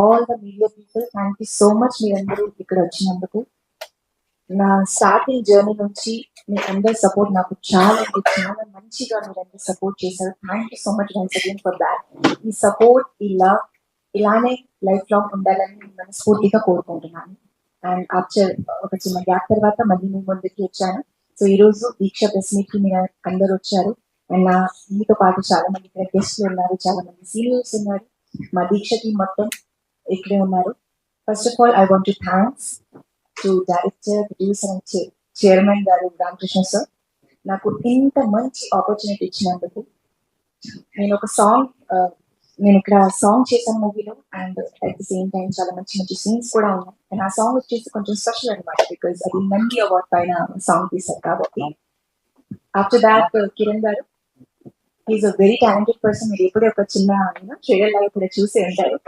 All the media people, thank you so much మీరందరూ ఇక్కడ వచ్చినందుకు. నా స్టార్టింగ్ జర్నీ నుంచి మీ అందరి సపోర్ట్ నాకు చాలా చాలా మంచిగా మీరందరూ సపోర్ట్ చేశారు. Thank you so much once again for that. ఈ సపోర్ట్, ఈ లవ్ ఇలానే లైఫ్ లాంగ్ ఉండాలని నేను మనస్ఫూర్తిగా కోరుకుంటున్నాను. అండ్ ఆఫ్టర్ ఒక చిన్న గ్యాప్ తర్వాత మళ్ళీ మీ ముందుకి వచ్చాను. సో ఈ రోజు దీక్ష ప్రెస్ మీట్ కి మీరు అందరు వచ్చారు. అండ్ నా మీతో పాటు చాలా మంది ఇక్కడ గెస్ట్లు ఉన్నారు, చాలా మంది సీనియర్స్ ఉన్నారు. మా దీక్షకి మొత్తం ఇక్కడే ఉన్నారు. First of all I want to thanks to director, producer and chairman గారు రామకృష్ణ సార్, నాకు ఇంత మంచి ఆపర్చునిటీ ఇచ్చినందుకు. నేను ఒక సాంగ్ నేను ఇక్కడ సాంగ్ చేశాను మూవీలో, and at the same time చాలా మంచి మంచి సీన్స్ కూడా ఉన్నాయి. అండ్ ఆ సాంగ్ వచ్చేసి కొంచెం స్పెషల్ అనమాట, బికాస్ అది నంది అవార్డ్ పైన సాంగ్ తీశారు కాబట్టి. ఆఫ్టర్ దాట్ కిరణ్ గారు, is a very talented person. మీరు ఎప్పుడే ఒక చిన్న ట్రైలర్ లాగా కూడా చూసి ఉంటారు.